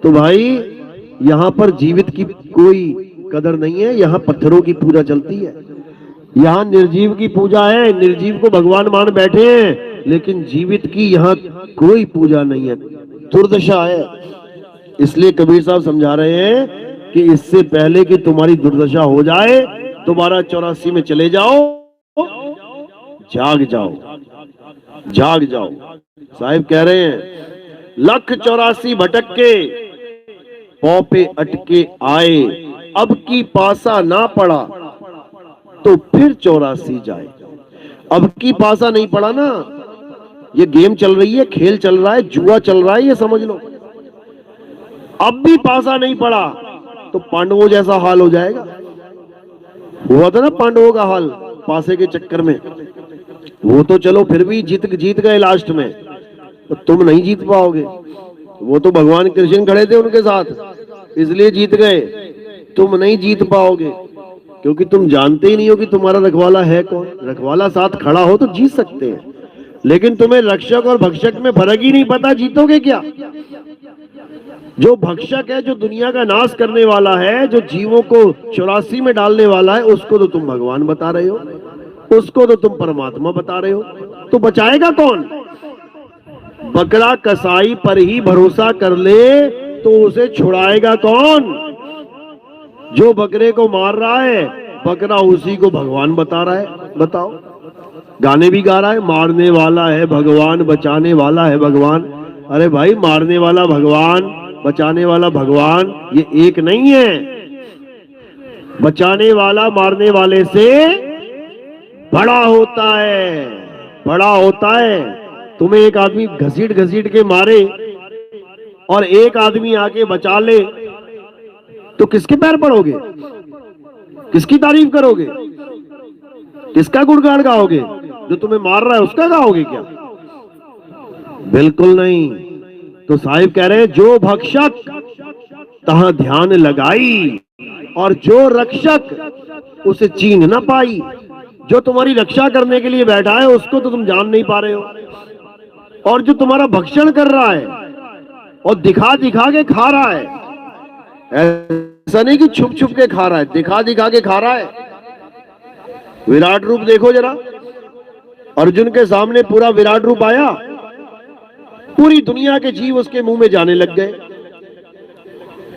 तो भाई यहाँ पर जीवित की कोई कदर नहीं है, यहाँ पत्थरों की पूजा चलती है। यहाँ निर्जीव की पूजा है, निर्जीव को भगवान मान बैठे हैं, लेकिन जीवित की यहाँ कोई पूजा नहीं है। दुर्दशा है। इसलिए कबीर साहब समझा रहे हैं कि इससे पहले कि तुम्हारी दुर्दशा हो जाए, दोबारा 84 में चले जाओ, जाग जाओ, जाग जाओ। साहिब कह रहे हैं, लख 84 भटक के पौ पे अटके आए, अब की पासा ना पड़ा तो फिर 84 जाए। अब की पासा नहीं पड़ा ना, ये गेम चल रही है, खेल चल रहा है, जुआ चल रहा है, ये समझ लो। अब भी पासा नहीं पड़ा तो पांडवों जैसा हाल हो जाएगा। हुआ था ना पांडवों का हाल पासे के चक्कर में। वो तो चलो फिर भी जीत गए लास्ट में, तो तुम नहीं जीत पाओगे। वो तो भगवान कृष्ण खड़े थे उनके साथ, इसलिए जीत गए। तुम नहीं जीत पाओगे, क्योंकि तुम जानते ही नहीं हो कि तुम्हारा रखवाला है कौन। रखवाला साथ खड़ा हो तो जीत सकते हैं, लेकिन तुम्हें रक्षक और भक्षक में फर्क ही नहीं पता, जीतोगे क्या। जो भक्षक है, जो दुनिया का नाश करने वाला है, जो जीवों को 84 में डालने वाला है, उसको तो तुम भगवान बता रहे हो, उसको तो तुम परमात्मा बता रहे हो। तो बचाएगा कौन। बकरा कसाई पर ही भरोसा कर ले तो उसे छुड़ाएगा कौन। जो बकरे को मार रहा है, बकरा उसी को भगवान बता रहा है। बताओ, गाने भी गा रहा है, मारने वाला है भगवान, बचाने वाला है भगवान। अरे भाई, मारने वाला भगवान, बचाने वाला भगवान, ये एक नहीं है। बचाने वाला मारने वाले से बड़ा होता है, बड़ा होता है। तुम्हें एक आदमी घसीट घसीट के मारे और एक आदमी आके बचा ले, तो किसके पैर पड़ोगे, किसकी तारीफ करोगे, किसका गुणगान गाओगे। जो तुम्हें मार रहा है उसका गाओगे क्या। बिल्कुल नहीं। तो साहिब कह रहे हैं, जो भक्षक तहां ध्यान लगाई और जो रक्षक उसे चीन ना पाई। जो तुम्हारी रक्षा करने के लिए बैठा है उसको तो तुम जान नहीं पा रहे हो, और जो तुम्हारा भक्षण कर रहा है और दिखा दिखा के खा रहा है, ऐसा नहीं कि छुप छुप के खा रहा है, दिखा दिखा के खा रहा है। विराट रूप देखो जरा, अर्जुन के सामने पूरा विराट रूप आया, पूरी दुनिया के जीव उसके मुंह में जाने लग गए।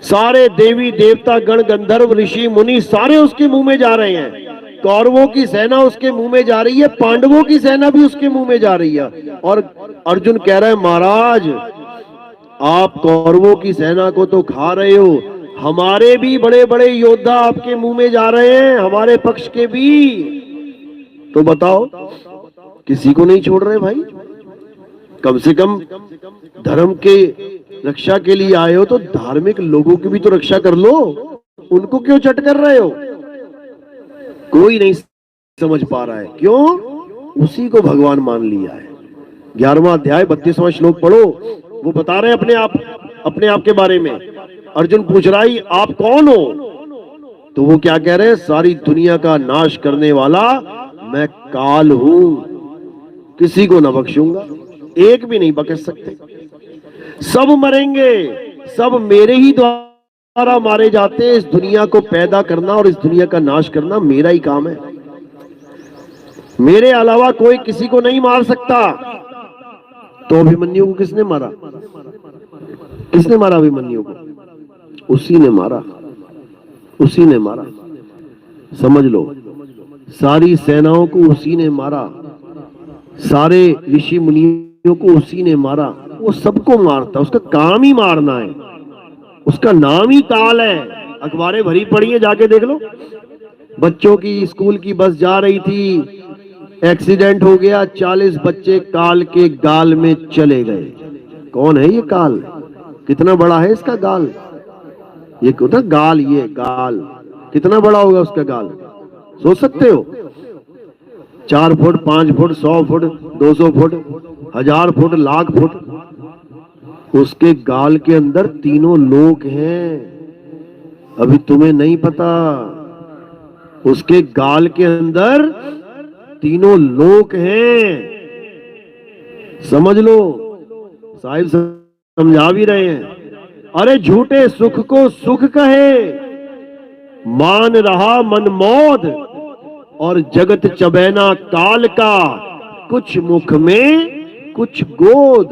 सारे देवी देवता गण गंधर्व ऋषि मुनि सारे उसके मुंह में जा रहे हैं। कौरवों की सेना उसके मुंह में जा रही है, पांडवों की सेना भी उसके मुंह में जा रही है। और अर्जुन कह रहा है, महाराज आप कौरवों की सेना को तो खा रहे हो, हमारे भी बड़े बड़े योद्धा आपके मुंह में जा रहे हैं, हमारे पक्ष के भी। तो बताओ, किसी को नहीं छोड़ रहे भाई। कम से कम धर्म के रक्षा के लिए आए हो तो धार्मिक लोगों की भी तो रक्षा कर लो, उनको क्यों चट कर रहे हो। कोई नहीं समझ पा रहा है, क्यों, उसी को भगवान मान लिया है। 11वां अध्याय 32वां श्लोक पढ़ो, वो बता रहे हैं अपने आप के बारे में। अर्जुन पूछ रहा है, आप कौन हो। तो वो क्या कह रहे हैं, सारी दुनिया का नाश करने वाला मैं काल हूं, किसी को ना बख्शूंगा, एक भी नहीं बख्श सकते। सब मरेंगे, सब मेरे ही द्वारा मारे जाते हैं। इस दुनिया को पैदा करना और इस दुनिया का नाश करना मेरा ही काम है, मेरे अलावा कोई किसी को नहीं मार सकता। तो अभिमन्यु को किसने मारा, किसने मारा अभिमन्यु को, उसी ने मारा, उसी ने मारा। समझ लो, सारी सेनाओं को उसी ने मारा, सारे ऋषि मुनियों को उसी ने मारा। वो सबको मारता, उसका काम ही मारना है, उसका नाम ही काल है। अखबारें भरी पड़ी है, जाके देख लो। बच्चों की स्कूल की बस जा रही थी, एक्सीडेंट हो गया, 40 बच्चे काल के गाल में चले गए। कौन है ये काल, कितना बड़ा है इसका गाल। ये होता गाल, ये गाल कितना बड़ा होगा उसका गाल, सोच सकते हो। 4 foot, 5 foot, 100 foot, 200 foot, 1000 foot, lakh foot. उसके गाल के अंदर तीनों लोक हैं, अभी तुम्हें नहीं पता। उसके गाल के अंदर तीनों लोक हैं, समझ लो। साहिब समझा भी रहे हैं, अरे झूठे सुख को सुख कहे, मान रहा मन मौद, और जगत चबैना काल का, कुछ मुख में कुछ गोद।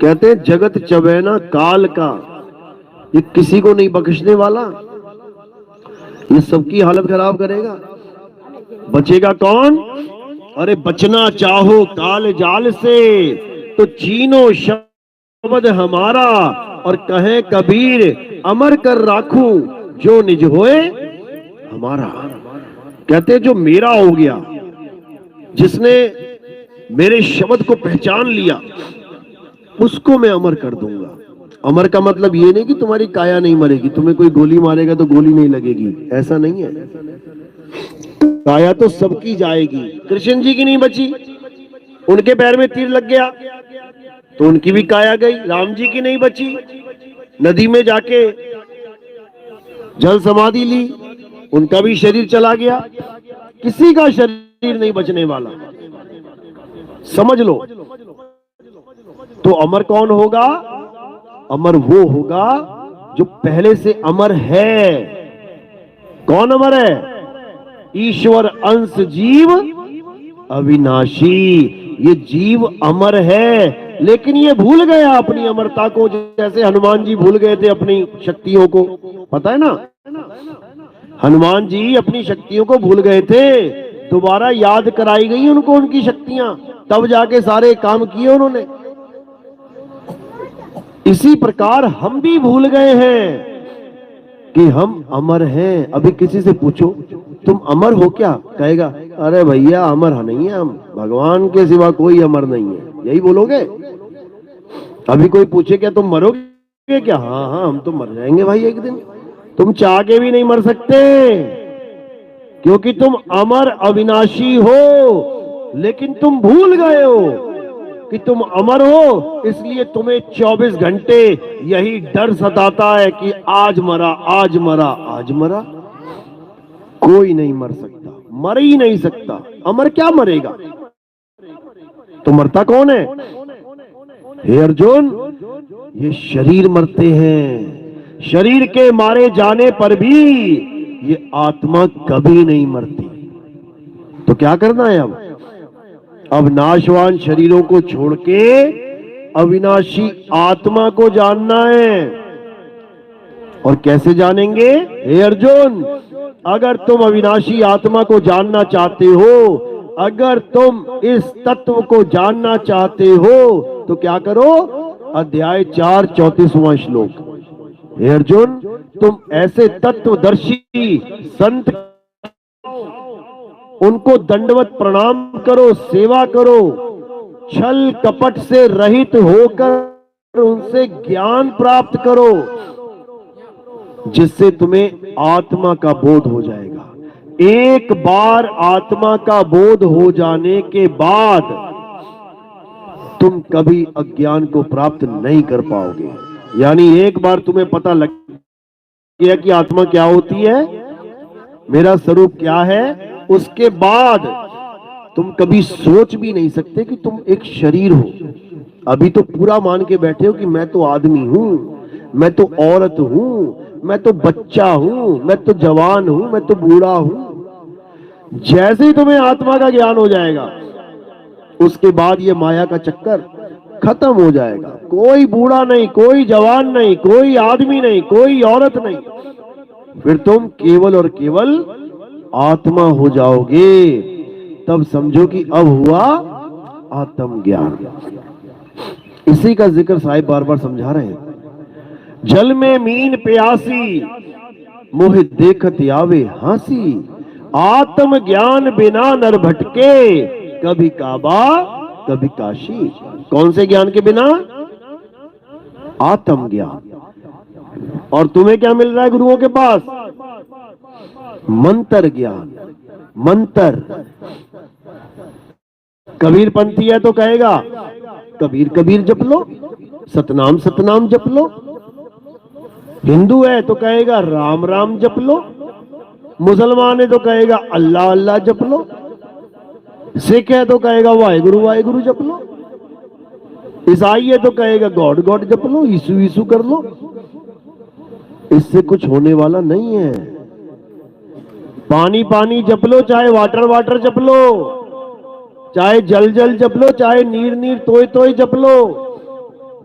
कहते हैं जगत चबैना काल का, ये किसी को नहीं बख्शने वाला, ये सबकी हालत खराब करेगा। बचेगा कौन? अरे बचना चाहो काल जाल से तो चीनो शब्द हमारा, और कहे कबीर अमर कर राखूं जो निज होए हमारा। कहते जो मेरा हो गया, जिसने मेरे शब्द को पहचान लिया, उसको मैं अमर कर दूंगा। अमर का मतलब ये नहीं कि तुम्हारी काया नहीं मरेगी, तुम्हें कोई गोली मारेगा तो गोली नहीं लगेगी, ऐसा नहीं है। काया तो सबकी जाएगी। कृष्ण जी की नहीं बची, उनके पैर में तीर लग गया तो उनकी भी काया गई। राम जी की नहीं बची, नदी में जाके जल समाधि ली, उनका भी शरीर चला गया। किसी का शरीर नहीं बचने वाला, समझ लो। तो अमर कौन होगा? अमर वो होगा जो पहले से अमर है। कौन अमर है? ईश्वर अंश जीव अविनाशी। ये जीव अमर है, लेकिन ये भूल गया अपनी अमरता को, जैसे हनुमान जी भूल गए थे अपनी शक्तियों को। पता है ना, हनुमान जी अपनी शक्तियों को भूल गए थे, दोबारा याद कराई गई उनको उनकी शक्तियां, तब जाके सारे काम किए उन्होंने। इसी प्रकार हम भी भूल गए हैं कि हम अमर हैं। अभी किसी से पूछो तुम अमर हो क्या, कहेगा अरे भैया अमर नहीं है हम, भगवान के सिवा कोई अमर नहीं है, यही बोलोगे। अभी कोई पूछे क्या तुम मरोगे क्या, हाँ हाँ हम तो मर जाएंगे भाई एक दिन। तुम चाह के भी नहीं मर सकते, क्योंकि तुम अमर अविनाशी हो, लेकिन तुम भूल गए हो कि तुम अमर हो। इसलिए तुम्हें 24 घंटे यही डर सताता है कि आज मरा, आज मरा, आज मरा। कोई नहीं मर सकता, मर ही नहीं सकता। अमर क्या मरेगा? तो मरता कौन है? हे अर्जुन, ये शरीर मरते हैं। शरीर के मारे जाने पर भी ये आत्मा कभी नहीं मरती। तो क्या करना है अब नाशवान शरीरों को छोड़ के अविनाशी आत्मा को जानना है। और कैसे जानेंगे? हे अर्जुन, अगर तुम अविनाशी आत्मा को जानना चाहते हो, अगर तुम इस तत्व को जानना चाहते हो, तो क्या करो? अध्याय 4 34वां श्लोक। हे अर्जुन, तुम ऐसे तत्वदर्शी संत, उनको दंडवत प्रणाम करो, सेवा करो, छल कपट से रहित होकर उनसे ज्ञान प्राप्त करो, जिससे तुम्हें आत्मा का बोध हो जाएगा। एक बार आत्मा का बोध हो जाने के बाद तुम कभी अज्ञान को प्राप्त नहीं कर पाओगे। यानी एक बार तुम्हें पता लग गया कि आत्मा क्या होती है, मेरा स्वरूप क्या है, उसके बाद तुम कभी सोच भी नहीं सकते कि तुम एक शरीर हो। अभी तो पूरा मान के बैठे हो कि मैं तो आदमी हूं, मैं तो औरत हूं, मैं तो बच्चा हूं, मैं तो जवान हूं, मैं तो बूढ़ा हूं। जैसे ही तुम्हें आत्मा का ज्ञान हो जाएगा, उसके बाद ये माया का चक्कर खत्म हो जाएगा। कोई बूढ़ा नहीं, कोई जवान नहीं, कोई आदमी नहीं, कोई औरत नहीं, फिर तुम केवल और केवल आत्मा हो जाओगे। तब समझो कि अब हुआ आत्म ज्ञान। इसी का जिक्र साहिब बार बार समझा रहे हैं। जल में मीन प्यासी, मोह देखत आवे हासी, आत्म ज्ञान बिना नर भटके, कभी काबा कभी काशी। कौन से ज्ञान के बिना? आत्म ज्ञान। और तुम्हें क्या मिल रहा है गुरुओं के पास? मंत्र ज्ञान। मंत्र। कबीर पंथी है तो कहेगा कबीर कबीर जप लो, सतनाम सतनाम जप लो। हिंदू है तो कहेगा राम राम जप लो। मुसलमान है तो कहेगा अल्लाह अल्लाह जप लो। सिख है तो कहेगा वाहेगुरु वाहेगुरु जप लो। ईसाई है तो कहेगा गॉड गॉड जप लो, यीशु यीशु कर लो। इससे कुछ होने वाला नहीं है। पानी पानी जप लो, चाहे वाटर वाटर जप लो, चाहे जल जल जप लो, चाहे नीर नीर तोय तोय जप लो,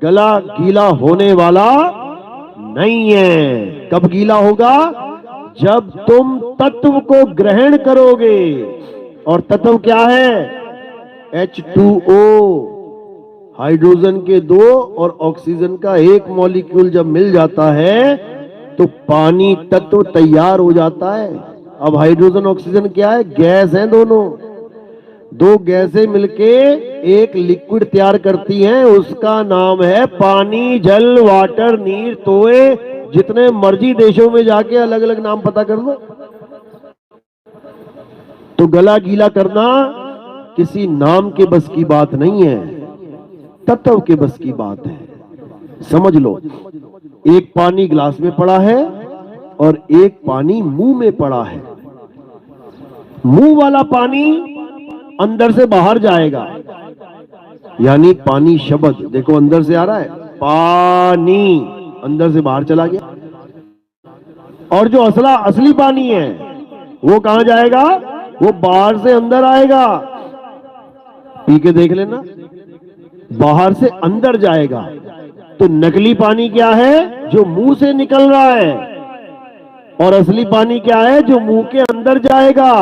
गला गीला होने वाला नहीं है। कब गीला होगा? जब तुम तत्व को ग्रहण करोगे। और तत्व क्या है? H2O, हाइड्रोजन के 2 और ऑक्सीजन का 1 मॉलिक्यूल जब मिल जाता है तो पानी तत्व तैयार हो जाता है। अब हाइड्रोजन ऑक्सीजन क्या है? गैस है। दोनों 2 गैसें मिलके एक लिक्विड तैयार करती हैं, उसका नाम है पानी, जल, वाटर, नीर, तोए। जितने मर्जी देशों में जाके अलग अलग नाम पता कर लो। तो गला गीला करना किसी नाम के बस की बात नहीं है, तत्व के बस की बात है। समझ लो, एक पानी गिलास में पड़ा है और एक पानी मुंह में पड़ा है। मुंह वाला पानी अंदर से बाहर जाएगा, यानी पानी शब्द देखो अंदर से आ रहा है, पानी अंदर से बाहर चला गया। और जो असली पानी है वो कहां जाएगा? वो बाहर से अंदर आएगा। पी के देख लेना, बाहर से अंदर जाएगा। तो नकली पानी क्या है? जो मुंह से निकल रहा है। और असली पानी क्या है? जो मुंह के अंदर जाएगा।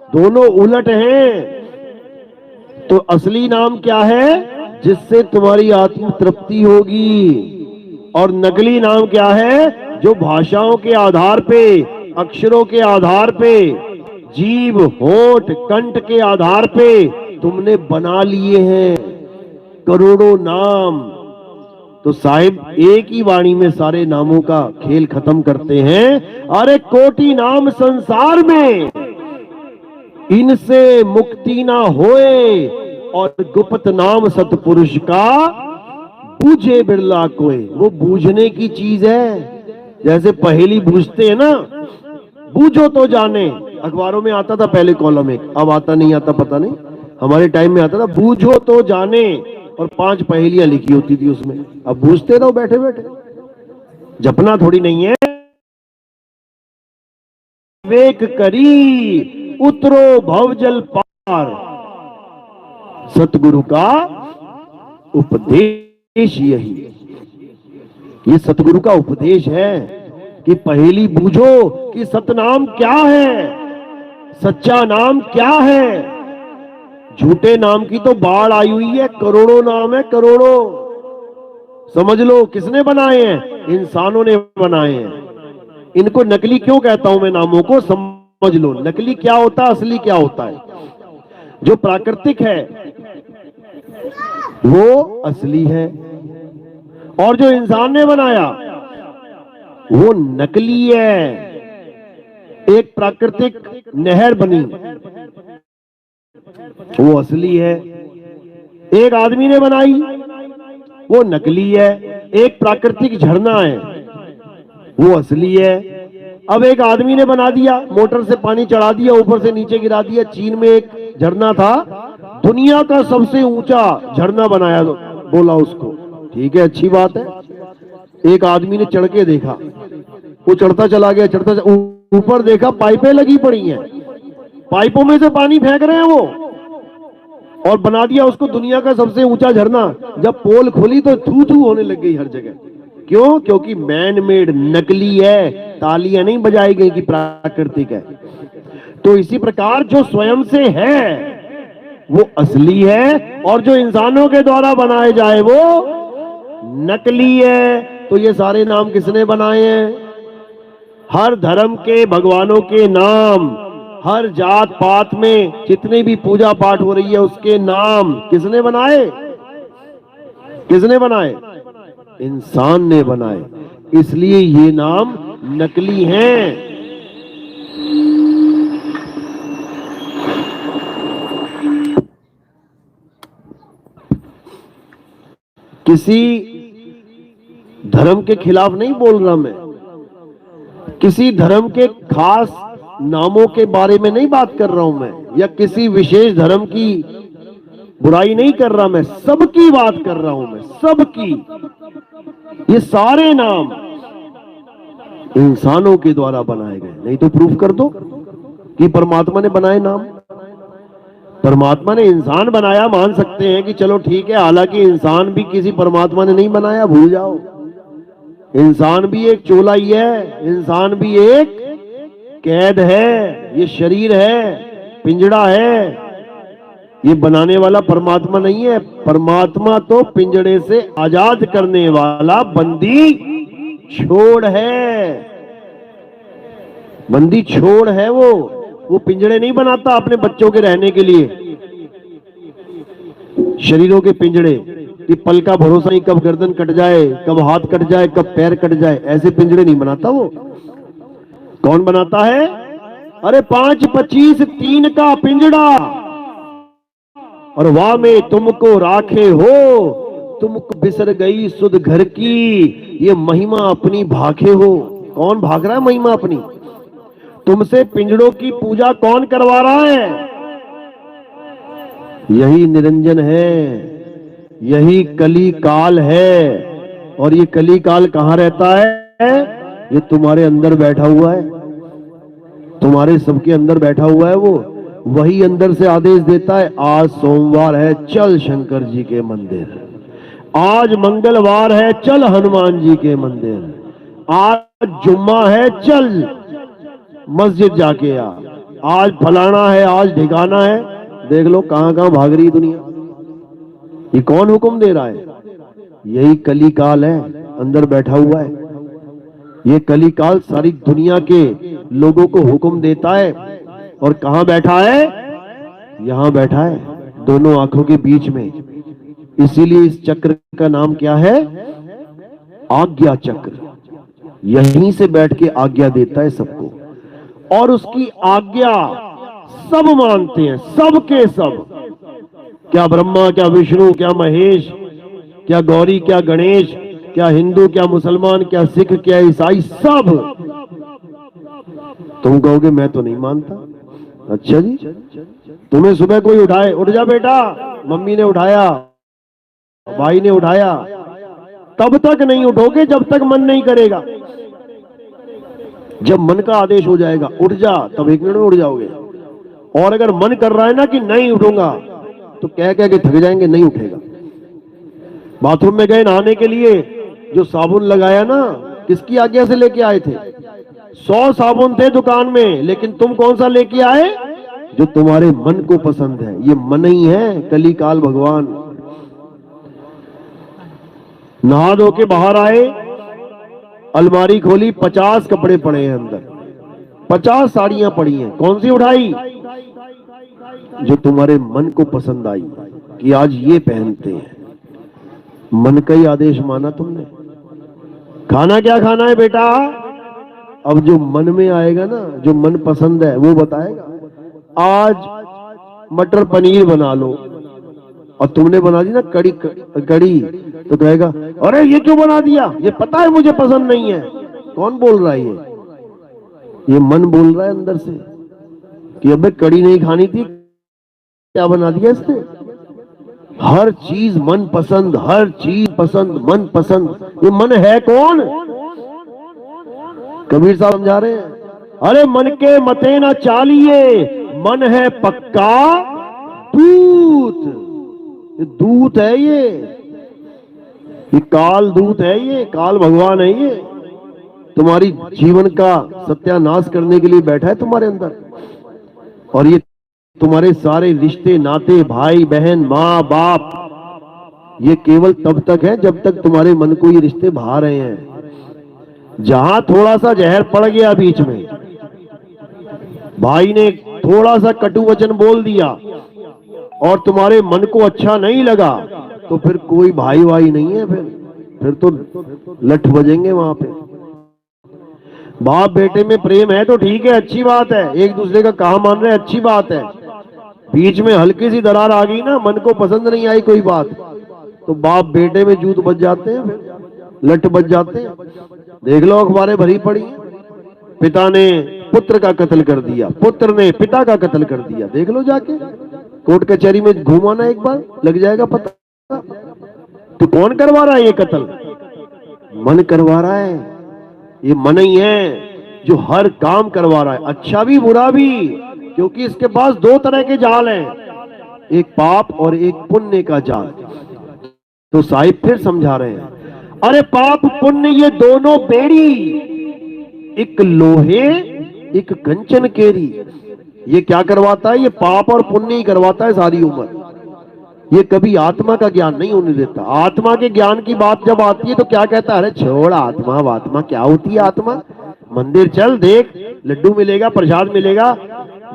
दोनों उलट हैं। तो असली नाम क्या है? जिससे तुम्हारी आत्म तृप्ति होगी। और नकली नाम क्या है? जो भाषाओं के आधार पे, अक्षरों के आधार पे, जीभ, होठ, कंठ के आधार पे तुमने बना लिए हैं करोड़ों नाम। तो साहिब एक ही वाणी में सारे नामों का खेल खत्म करते हैं। अरे कोटि नाम संसार में, इनसे मुक्ति ना होए। और गुप्त नाम सतपुरुष का बूझे बिरला कोई। वो बूझने की चीज है। जैसे पहेली बूझते हैं ना, बूझो तो जाने। अखबारों में आता था पहले कॉलम एक, अब आता नहीं आता पता नहीं। हमारे टाइम में आता था बूझो तो जाने, और 5 पहेलियां लिखी होती थी उसमें। अब बूझते रहो बैठे बैठे, जपना थोड़ी नहीं है। विवेक करी उतरो भवजल पार, सतगुरु का उपदेश यही। ये सतगुरु का उपदेश है कि पहेली बूझो कि सतनाम क्या है, सच्चा नाम क्या है। झूठे नाम की तो बाढ़ आई हुई है, करोड़ों नाम है, करोड़ों। समझ लो किसने बनाए हैं? इंसानों ने बनाए हैं। इनको नकली क्यों कहता हूं मैं नामों को? समझ लो नकली क्या होता है, असली क्या होता है। जो प्राकृतिक है वो असली है, और जो इंसान ने बनाया वो नकली है। एक प्राकृतिक नहर बनी, वो असली है। एक आदमी ने बनाई, वो नकली है। एक प्राकृतिक झरना है, वो असली है। अब एक आदमी ने बना दिया, मोटर से पानी चढ़ा दिया, ऊपर से नीचे गिरा दिया। चीन में एक झरना था, दुनिया का सबसे ऊंचा झरना बनाया, बोला उसको। ठीक है, अच्छी बात है। एक आदमी ने चढ़ के देखा, वो चढ़ता चला गया, ऊपर देखा पाइपें लगी पड़ी हैं, पाइपों में से पानी फेंक रहे हैं वो, और बना दिया उसको दुनिया का सबसे ऊंचा झरना। जब पोल खोली तो थू थू होने लग गई हर जगह। क्यों? क्योंकि मैन मेड, नकली है। तालियां नहीं बजाई गई कि प्राकृतिक है। तो इसी प्रकार जो स्वयं से है वो असली है, और जो इंसानों के द्वारा बनाए जाए वो नकली है। तो ये सारे नाम किसने बनाए हैं? हर धर्म के भगवानों के नाम, हर जात पात में जितने भी पूजा पाठ हो रही है उसके नाम किसने बनाए? किसने बनाए? इंसान ने बनाए। इसलिए ये नाम नकली हैं। किसी धर्म के खिलाफ नहीं बोल रहा मैं, किसी धर्म के खास नामों के बारे में नहीं बात कर रहा हूं मैं, या किसी विशेष धर्म की बुराई नहीं कर रहा, मैं सबकी बात कर रहा हूं, मैं सबकी। ये सारे नाम इंसानों के द्वारा बनाए गए, नहीं तो प्रूफ कर दो कि परमात्मा ने बनाए नाम। परमात्मा ने इंसान बनाया, मान सकते हैं कि चलो ठीक है, हालांकि इंसान भी किसी परमात्मा ने नहीं बनाया, भूल जाओ। इंसान भी एक चोला ही है, इंसान भी एक कैद है, ये शरीर है, पिंजड़ा है। ये बनाने वाला परमात्मा नहीं है। परमात्मा तो पिंजड़े से आजाद करने वाला बंदी छोड़ है, बंदी छोड़ है। वो पिंजड़े नहीं बनाता अपने बच्चों के रहने के लिए, शरीरों के पिंजड़े कि पल का भरोसा नहीं, कब गर्दन कट जाए, कब हाथ कट जाए, कब पैर कट जाए, ऐसे पिंजड़े नहीं बनाता वो। कौन बनाता है? अरे 5, 25, 3 का पिंजड़ा। और वाह में तुमको राखे हो, तुमको बिसर गई सुध घर की, ये महिमा अपनी भाखे हो। कौन भाग रहा है महिमा अपनी? तुमसे पिंजड़ों की पूजा कौन करवा रहा है? यही निरंजन है, यही कली काल है। और ये कली काल कहां रहता है? ये तुम्हारे अंदर बैठा हुआ है, तुम्हारे सबके अंदर बैठा हुआ है। वो वही अंदर से आदेश देता है, आज सोमवार है, चल शंकर जी के मंदिर। आज मंगलवार है, चल हनुमान जी के मंदिर। आज जुम्मा है, चल मस्जिद जाके आ। आज फलाना है, आज ठिकाना है। देख लो कहां कहां भाग रही दुनिया। ये कौन हुक्म दे रहा है? यही कली काल है, अंदर बैठा हुआ है। ये कली काल सारी दुनिया के लोगों को हुक्म देता है। और कहां बैठा है? यहां बैठा है, दोनों आंखों के बीच में। इसीलिए इस चक्र का नाम क्या है? आज्ञा चक्र। यहीं से बैठ के आज्ञा देता है सबको, और उसकी आज्ञा सब मानते हैं, सब के सब। क्या ब्रह्मा, क्या विष्णु, क्या महेश, क्या गौरी, क्या गणेश, क्या हिंदू, क्या मुसलमान, क्या सिख, क्या ईसाई, सब। तुम कहोगे मैं तो नहीं मानता। अच्छा जी, तुम्हें सुबह कोई उठाए, उठ जा बेटा, मम्मी ने उठाया, भाई ने उठाया, तब तक नहीं उठोगे जब तक मन नहीं करेगा। जब मन का आदेश हो जाएगा उठ जा, तब 1 मिनट में उठ जाओगे। और अगर मन कर रहा है ना कि नहीं उठूंगा, तो कह कह के थक जाएंगे, नहीं उठेगा। बाथरूम में गए नहाने के लिए, जो साबुन लगाया ना, किसकी आज्ञा से लेके आए थे? 100 साबुन थे दुकान में, लेकिन तुम कौन सा लेके आए? जो तुम्हारे मन को पसंद है। ये मन ही है कली काल भगवान। नहा धो के बाहर आए, अलमारी खोली, 50 कपड़े पड़े हैं अंदर, 50 साड़ियां पड़ी हैं। कौन सी उठाई? जो तुम्हारे मन को पसंद आई कि आज ये पहनते हैं। मन का ही आदेश माना तुमने। खाना क्या खाना है बेटा? अब जो मन में आएगा ना, जो मन पसंद है वो बताएगा। आज मटर पनीर बना लो, और तुमने बना दी ना कड़ी कड़ी, तो कहेगा अरे ये क्यों बना दिया, ये पता है मुझे पसंद नहीं है। कौन बोल रहा है? ये मन बोल रहा है अंदर से कि अबे कड़ी नहीं खानी थी, क्या बना दिया इसने। हर चीज मन पसंद, हर चीज पसंद, मन पसंद। ये मन है कौन? कबीर साहब समझा रहे हैं, अरे मन के मते ना चालिए, मन है पक्का दूत। ये दूत है, ये काल दूत है, ये काल भगवान है। ये तुम्हारी जीवन का सत्यानाश करने के लिए बैठा है तुम्हारे अंदर। और ये तुम्हारे सारे रिश्ते नाते, भाई बहन, माँ बाप, ये केवल तब तक है जब तक तुम्हारे मन को ये रिश्ते भा रहे हैं। जहां थोड़ा सा जहर पड़ गया बीच में, भाई ने थोड़ा सा कटु वचन बोल दिया और तुम्हारे मन को अच्छा नहीं लगा, तो फिर कोई भाई भाई नहीं है। फिर तो लठ बजेंगे वहां पे। बाप बेटे में प्रेम है तो ठीक है, अच्छी बात है, एक दूसरे का कहा मान रहे हैं, अच्छी बात है। बीच में हल्की सी दरार आ गई ना, मन को पसंद नहीं आई कोई बात, तो बाप बेटे में जूत बज जाते हैं, फिर लठ बज जाते हैं। देख लो अखबारें भरी पड़ी हैं, पिता ने पुत्र का कत्ल कर दिया, पुत्र ने पिता का कत्ल कर दिया, देख लो जाके। कोर्ट कचहरी में घूमाना एक बार, लग जाएगा पता। तो कौन करवा रहा है ये कत्ल? मन करवा रहा है। ये मन ही है जो हर काम करवा रहा है, अच्छा भी बुरा भी, क्योंकि इसके पास दो तरह के जाल हैं, एक पाप और एक पुण्य का जाल। तो साहिब फिर समझा रहे हैं, अरे पाप पुण्य ये दोनों बेड़ी, एक लोहे एक कंचन केरी। ये क्या करवाता है? ये पाप और पुण्य ही करवाता है सारी उम्र। ये कभी आत्मा का ज्ञान नहीं होने देता। आत्मा के ज्ञान की बात जब आती है तो क्या कहता है? अरे छोड़ आत्मा, आत्मा क्या होती है आत्मा? मंदिर चल, देख लड्डू मिलेगा, प्रसाद मिलेगा,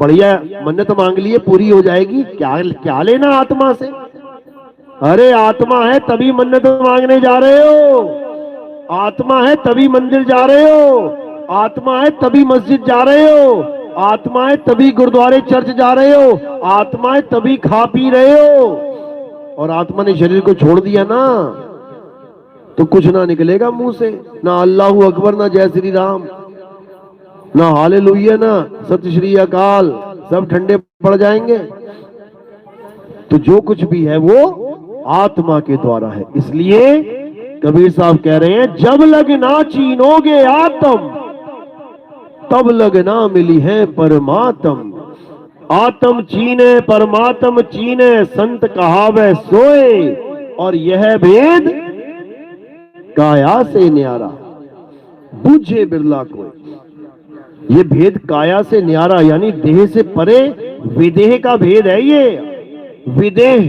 बढ़िया मन्नत मांग लिए पूरी हो जाएगी, क्या क्या लेना आत्मा से? अरे आत्मा है तभी मन्नत मांगने जा रहे हो, आत्मा है तभी मंदिर जा रहे हो, आत्मा है तभी मस्जिद जा रहे हो, आत्मा है तभी गुरुद्वारे चर्च जा रहे हो, आत्मा है तभी खा पी रहे हो। और आत्मा ने शरीर को छोड़ दिया ना तो कुछ ना निकलेगा मुंह से, ना अल्लाहू अकबर, ना जय श्री राम, ना हालेलुया, ना सत श्री अकाल, सब ठंडे पड़ जाएंगे। तो जो कुछ भी है वो आत्मा के द्वारा है। इसलिए कबीर साहब कह रहे हैं, जब लग ना चीनोगे आत्म, तब लग ना मिली है परमात्म। आत्म चीने परमात्म चीने, संत कहावे सोए, और यह भेद काया से न्यारा, बूझे बिरला कोई। ये भेद काया से न्यारा यानी देह से परे विदेह का भेद है। ये विदेह,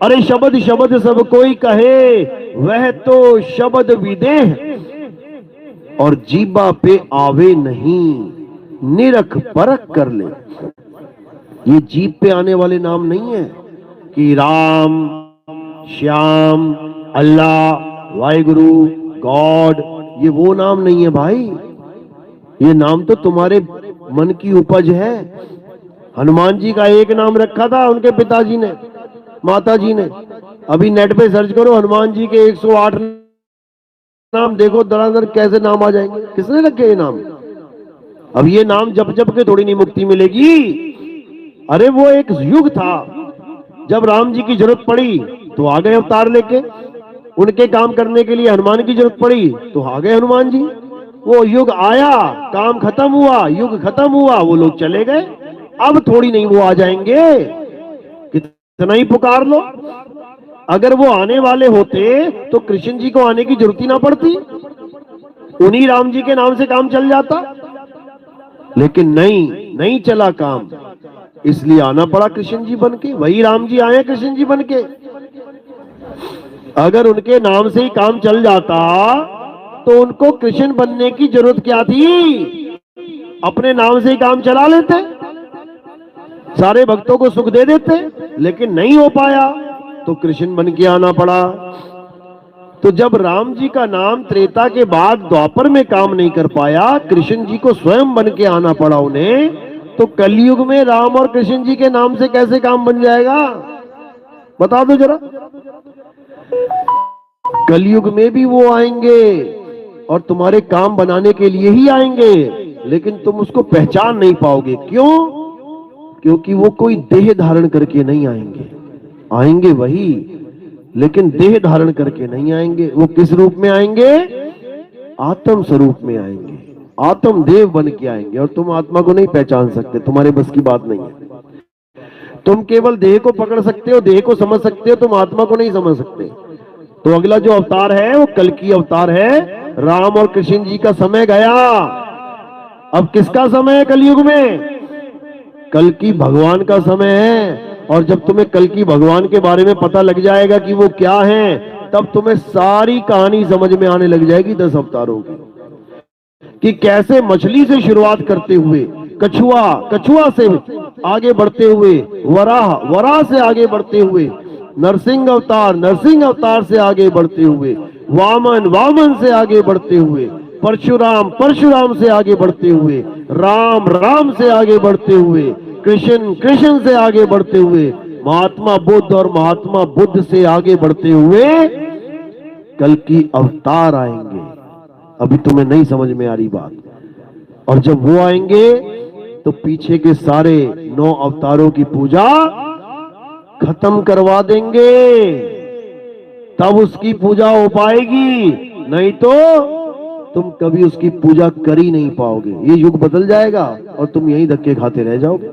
अरे शब्द शब्द सब कोई कहे, वह तो शब्द विदेह, और जीबा पे आवे नहीं, निरख परख कर ले। ये जीभ पे आने वाले नाम नहीं है कि राम, श्याम, अल्लाह, वाहिगुरु, गॉड, ये वो नाम नहीं है भाई। ये नाम तो तुम्हारे मन की उपज है। हनुमान जी का एक नाम रखा था उनके पिताजी ने, माता जी ने। अभी नेट पे सर्च करो हनुमान जी के 108 नाम, देखो दरादर कैसे नाम आ जाएंगे। किसने रखे ये नाम? अब ये नाम जप जप के थोड़ी नहीं मुक्ति मिलेगी। अरे वो एक युग था जब राम जी की जरूरत पड़ी तो आ गए अवतार लेके, उनके काम करने के लिए हनुमान की जरूरत पड़ी तो आ गए हनुमान जी। वो युग आया, काम खत्म हुआ, युग खत्म हुआ, वो लोग चले गए। अब थोड़ी नहीं वो आ जाएंगे, कितना ही पुकार लो। अगर वो आने वाले होते तो कृष्ण जी को आने की जरूरत ही ना पड़ती, उन्हीं राम जी के नाम से काम चल जाता। लेकिन नहीं चला काम, इसलिए आना पड़ा कृष्ण जी बन के। वही राम जी आए कृष्ण जी बन के। अगर उनके नाम से ही काम चल जाता तो उनको कृष्ण बनने की जरूरत क्या थी? अपने नाम से ही काम चला लेते, सारे भक्तों को सुख दे देते। लेकिन नहीं हो पाया तो कृष्ण बन के आना पड़ा। तो जब राम जी का नाम त्रेता के बाद द्वापर में काम नहीं कर पाया, कृष्ण जी को स्वयं बन के आना पड़ा उन्हें, तो कलयुग में राम और कृष्ण जी के नाम से कैसे काम बन जाएगा? बता दो जरा। कलयुग में भी वो आएंगे और तुम्हारे काम बनाने के लिए ही आएंगे, लेकिन तुम उसको पहचान नहीं पाओगे। क्यों? क्योंकि वो कोई देह धारण करके नहीं आएंगे। आएंगे वही, लेकिन देह धारण करके नहीं आएंगे। वो किस रूप में आएंगे? आत्म स्वरूप में आएंगे, आत्म देव बन के आएंगे। और तुम आत्मा को नहीं पहचान सकते, तुम्हारे बस की बात नहीं है। तुम केवल देह को पकड़ सकते हो, देह को समझ सकते हो, तुम आत्मा को नहीं समझ सकते। तो अगला जो अवतार है वो कल की अवतार है। राम और कृष्ण जी का समय गया, अब किसका समय है कलयुग में? कल की भगवान का समय है। और जब तुम्हें कल की भगवान के बारे में पता लग जाएगा कि वो क्या है, तब तुम्हें सारी कहानी समझ में आने लग जाएगी 10 अवतारों की, कि कैसे मछली से शुरुआत करते हुए कछुआ, कछुआ से आगे बढ़ते हुए वराह, वराह से आगे बढ़ते हुए नरसिंह अवतार, नरसिंह अवतार से आगे बढ़ते हुए वामन, वामन से आगे बढ़ते हुए परशुराम, परशुराम से आगे बढ़ते हुए राम, राम से आगे बढ़ते हुए कृष्ण, कृष्ण से आगे बढ़ते हुए महात्मा बुद्ध, और महात्मा बुद्ध से आगे बढ़ते हुए कल की अवतार आएंगे। अभी तुम्हें नहीं समझ में आ रही बात। और जब वो आएंगे तो पीछे के सारे 9 अवतारों की पूजा खत्म करवा देंगे, तब उसकी पूजा हो पाएगी, नहीं तो तुम कभी उसकी पूजा कर ही नहीं पाओगे। ये युग बदल जाएगा और तुम यही धक्के खाते रह जाओगे।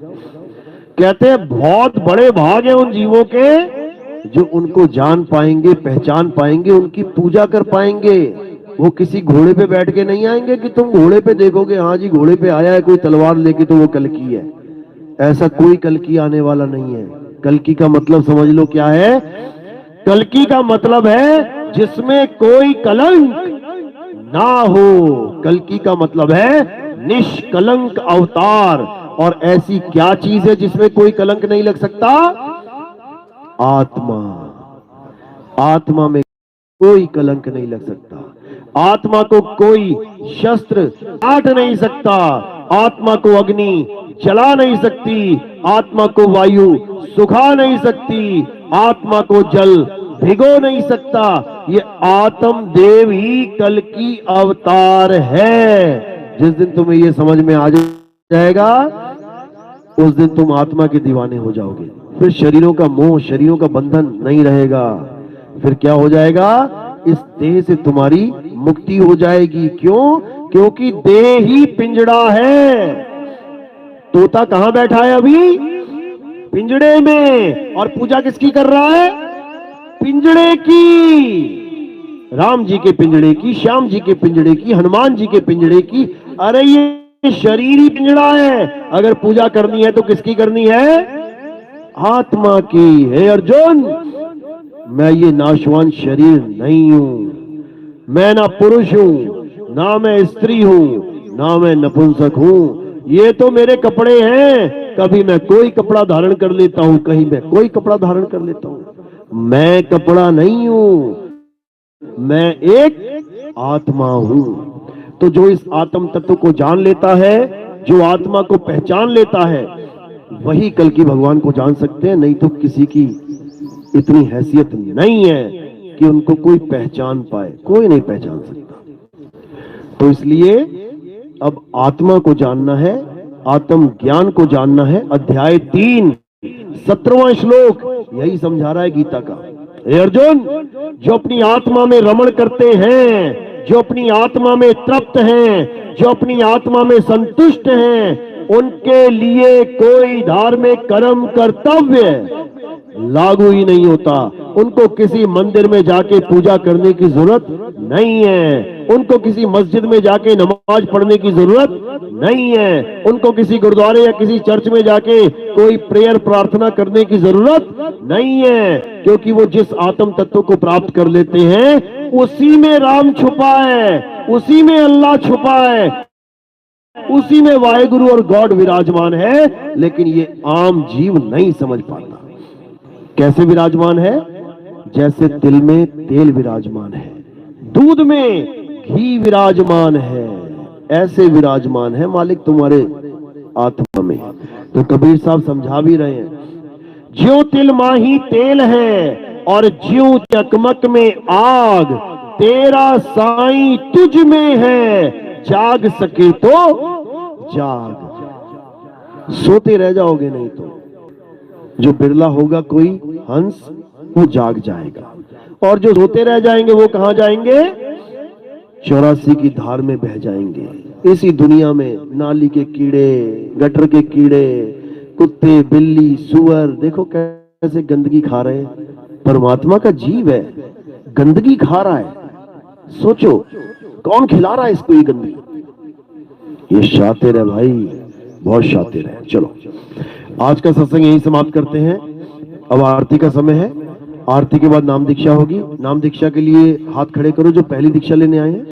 कहते हैं बहुत बड़े भाग हैं उन जीवों के जो उनको जान पाएंगे, पहचान पाएंगे, उनकी पूजा कर पाएंगे। वो किसी घोड़े पे बैठ के नहीं आएंगे कि तुम घोड़े पे देखोगे, हाँ जी घोड़े पे आया है कोई तलवार लेके तो वो कल्कि है। ऐसा कोई कल्कि आने वाला नहीं है। कल्कि का मतलब समझ लो क्या है। कल्कि का मतलब है जिसमें कोई कलंक ना हो। कल्कि का मतलब है निष्कलंक अवतार। और ऐसी क्या चीज है जिसमें कोई कलंक नहीं लग सकता? आत्मा। आत्मा में कोई कलंक नहीं लग सकता। आत्मा को कोई शस्त्र काट नहीं सकता। आत्मा को अग्नि जला नहीं सकती। आत्मा को वायु सुखा नहीं सकती। आत्मा को जल भिगो नहीं सकता। ये आत्म देव ही कल की अवतार है। जिस दिन तुम्हें ये समझ में आ जाएगा उस दिन तुम आत्मा के दीवाने हो जाओगे। फिर शरीरों का मोह, शरीरों का बंधन नहीं रहेगा। फिर क्या हो जाएगा? इस देह से तुम्हारी मुक्ति हो जाएगी। क्यों? क्योंकि देह ही पिंजड़ा है। तोता कहां बैठा है अभी? पिंजड़े में। और पूजा किसकी कर रहा है? पिंजड़े की। राम जी के पिंजड़े की, श्याम जी के पिंजड़े की, हनुमान जी के पिंजड़े की। अरे ये शरीर ही पिंजड़ा है। अगर पूजा करनी है तो किसकी करनी है? आत्मा की। हे अर्जुन, मैं ये नाशवान शरीर नहीं हूं। मैं ना पुरुष हूं, ना मैं स्त्री हूं, ना मैं नपुंसक हूं। ये तो मेरे कपड़े हैं। कभी मैं कोई कपड़ा धारण कर लेता हूं, कहीं मैं कोई कपड़ा धारण कर लेता हूं। मैं कपड़ा नहीं हूं, मैं एक आत्मा हूं। तो जो इस आत्म तत्व को जान लेता है, जो आत्मा को पहचान लेता है, वही कल की भगवान को जान सकते हैं। नहीं तो किसी की इतनी हैसियत नहीं है कि उनको कोई पहचान पाए। कोई नहीं पहचान सकता। तो इसलिए अब आत्मा को जानना है, आत्म ज्ञान को जानना है। अध्याय 3 17वां श्लोक यही समझा रहा है गीता का। हे अर्जुन, जो अपनी आत्मा में रमण करते हैं, जो अपनी आत्मा में तृप्त हैं, जो अपनी आत्मा में संतुष्ट हैं, उनके लिए कोई धार्मिक कर्म कर्तव्य लागू ही नहीं होता। उनको किसी मंदिर में जाके पूजा करने की जरूरत नहीं है। उनको किसी मस्जिद में जाके नमाज पढ़ने की जरूरत नहीं है। उनको किसी गुरुद्वारे या किसी चर्च में जाके कोई प्रेयर प्रार्थना करने की जरूरत नहीं है। क्योंकि वो जिस आत्म तत्व को प्राप्त कर लेते हैं उसी में राम छुपा है, उसी में अल्लाह छुपा है, उसी में वाहेगुरु और गॉड विराजमान है। लेकिन ये आम जीव नहीं समझ पाता। कैसे विराजमान है? जैसे तिल में तेल विराजमान है, दूध में घी विराजमान है, ऐसे विराजमान है मालिक तुम्हारे आत्मा में। तो कबीर साहब समझा भी रहे हैं, ज्यों तिल माही तेल है और ज्यों चकमक में आग, तेरा साईं तुझ में है, जाग सके तो जाग। सोते रह जाओगे नहीं तो। जो बिरला होगा कोई हंस, वो जाग जाएगा। और जो सोते रह जाएंगे वो कहां जाएंगे? 84 की धार में बह जाएंगे। इसी दुनिया में नाली के कीड़े, गटर के कीड़े, कुत्ते, बिल्ली, सुअर, देखो कैसे गंदगी खा रहे हैं। परमात्मा का जीव है, गंदगी खा रहा है। सोचो कौन खिला रहा है इसको ये गंदगी? ये शातिर है भाई, बहुत शातिर है। चलो आज का सत्संग यही समाप्त करते हैं। अब आरती का समय है। आरती के बाद नाम दीक्षा होगी। नाम दीक्षा के लिए हाथ खड़े करो जो पहली दीक्षा लेने आए हैं।